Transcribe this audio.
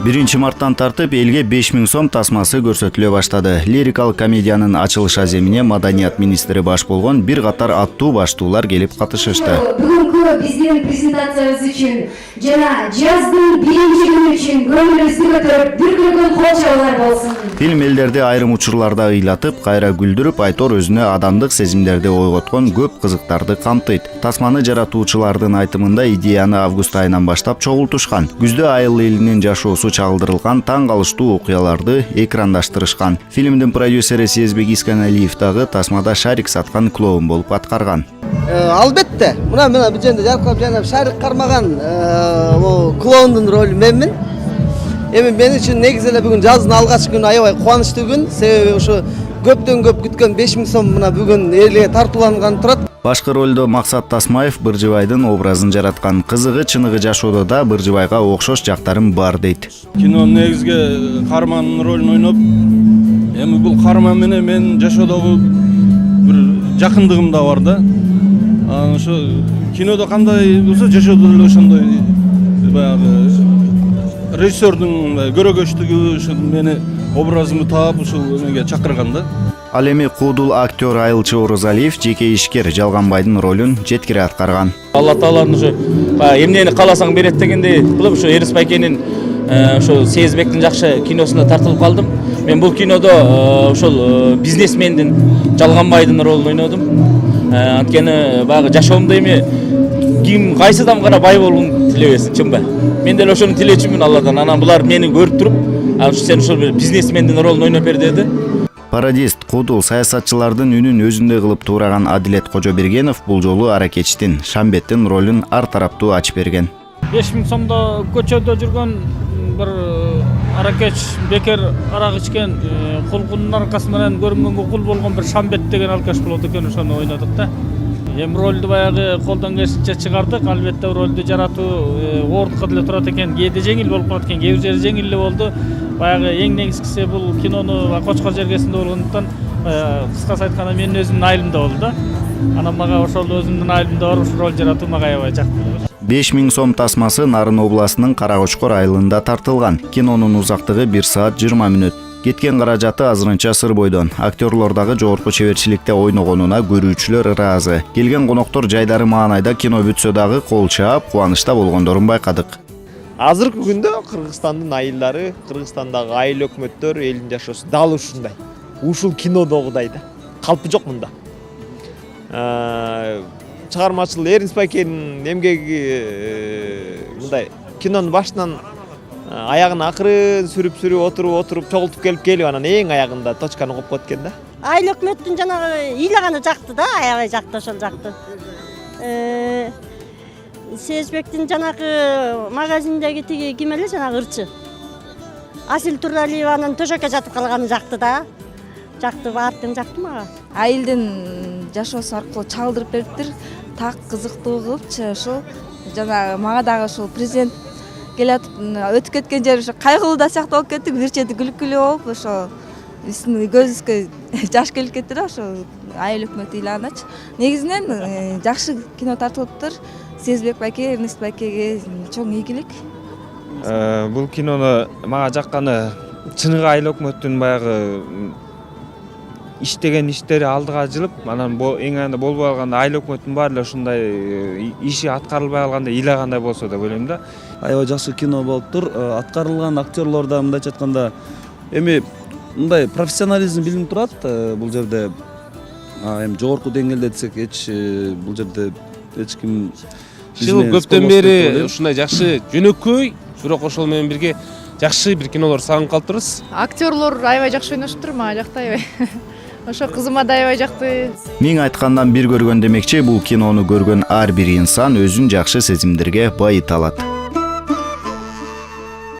1 марттан тартып элге 5000 сом тасмасы көрсөтүлө баштады. Лирикалык комедиянын ачылыш аземине маданият министри баш болгон бир катар аттуу баштуулар келип катышышты. Бүгүнкү биздин презентациябыз үчүн жана жаздын 1-күнү үчүн көңүлүбүздү көтөрүп бир күнгөн кол чабуулар болсун. Фильм элдерди айрым учурларда ыйлатып, кайра күлдүрүп, Айтор өзүнө адамдык сезимдерди ойготкон көп кызыктарды камтыйт. Тасманы жаратуучулардын айтымында идеяны август айынан баштап чогултушкан. Күздө айыл элинин жашоосу чагылдырылган таң калыштуу окуяларды экрандаштырышкан. Фильмдин продюсери Сезбек Исканалиев дагы тасмада шарик саткан клоун болуп аткарган. Албетте, мына бул жерде жаркап жана шарик кармаган клоундун ролу менмин. Эми мен үчүн негизи эле бүгүн жаздын алгачкы күнү аябай кубанычтуу күн. Себеби ушу көптөн көп күткөн 5000 сом мына бүгүн элге тартууланган турат. Башкы ролдо Максат Тасмаев Быржыбайдын образын жараткан. Кызыгы чыныгы жашоодо да Быржыбайга окшош жактарым бар дейт. Кинонун негизги каармандын ролун ойноп, эми бул каарман менен мен жашоодогу бир жакындыгым да бар да. Ошо кинодо кандай болсо жашоодо деле ошондой баягы режиссердун көрөгөчтүгү ушул мени образымды таап ушул эмеге чакырган да. Ал эми куудул актер Айылчы Орозалиев жеке ишкер Жалганбайдын ролун жеткире аткарган. Алла Тааланын ушу эмнени кааласаң берет дегендей кылып ушу Эрис Байкенин ушу Сезбектин жакшы киносуна тартылып калдым. Мен бул кинодо ошол бизнесмендин Жалганбайдын ролун ойнодум. Анткени баягы жашоомдо эми ким кайсы адамга бай болгон тилебесин, чынбы? Мен деле ошону тилечүмүн Алладан. Анан булар мени көрүп туруп, сен ошол бизнесмендин ролун ойноп бер деди. Пародист, куудул саясатчылардын үнүн өзүндөй кылып туураган Адилет Кожобергенов бул жолу аракечтин, Шамбеттин ролун ар тараптуу ачып берген. 5000 сомдо көчөдө жүргөн бир аракеч бекер арак ичкен кулкунун аркасы менен көрүнгөнгө кул болгон бир Шамбет деген алкаш болот экен, ошону ойнодук да. Эми ролду баягы колдон келишинче чыгардык. Албетте ролду жаратуу оордукка деле турат экен. Кээде жеңил болуп калат экен, кээ бир жери жеңил эле болду. Баягы эң негизгиси бул кинону Кочкор жергесинде болгондуктан кыскасы айтканда менин өзүмдүн айылымда болду да. Анан мага ошол өзүмдүн айылымда барып ушул рол жаратуу мага аябай жакты. 5000 сом тасмасы Нарын областынын Кара-Кочкор айылында тартылган. Кинонун узактыгы 1 саат 20 мүнөт. Кеткен каражаты азырынча сыр бойдон. Актерлор дагы жогорку чеберчиликте ойногонуна көрүүчүлөр ыраазы. Келген коноктор жайдары маанайда кино бүтсө дагы кол чаап, кубанычта болгондорун байкадык. Азыркы күндө Кыргызстандын айылдары, Кыргызстандагы айыл өкмөттөр элдин жашоосу дал ушундай. Ушул кинодогудай да. Калпы жок мында. Чыгармачыл Эрис Байкенин эмгеги мындай кинонун башынан аягына акырын сүрүп отуруп чогултуп келип анан эң аягында точканы коюп коет экен да. Айыл өкмөттүн жанагы ыйлаганы жакты да, аябай жакты, ошол жакты. Сезбектин жанагы магазиндеги тиги ким эле жанагы ырчы. Асил Туралиеванын төшөккө жатып калганы жакты да. Жакты, баардыгы жакты мага. Айылдын жашоосу аркылуу чагылдырып бериптир. Так кызыктуу кылыпчы ошол. Жана мага дагы ошол президент келатып өтүп кеткен жери ошо кайгылуу да сыяктуу болуп кетти. Бир чети күлкүлүү болуп ошо биздин көзүбүзгө жаш келип кетти да ошо айыл өкмөт ыйлаганыч. Негизинен жакшы кино тартылыптыр. Сезбек байке, Эрнест байкеге чоң ийгилик. Бул кинону мага жакканы чыныгы айыл өкмөттүн баягы иштеген иштери алдыга жылып, анан эң аянда болбой калганда айыл өкмөттүн баары эле ушундай иши аткарылбай калгандай ыйлагандай болсо деп ойлойм да. Аябай жакшы кино болуптур. Аткарылган актерлор да мындайча айтканда эми мындай профессионализм билинип турат. Бул жерде эми жогорку деңгээлде десек бул жерде эч ким көптөн бери ушундай жакшы жөнөкөй, бирок ошол менен бирге жакшы бир кинолор сагынып калыптырбыз. Актерлор аябай жакшы ойношуптур, мага жакты аябай. Ошо кызыма да аябай жакты. Миң айткандан бир көргөн демекчи, бул кинону көргөн ар бир инсан өзүн жакшы сезимдерге байыта алат.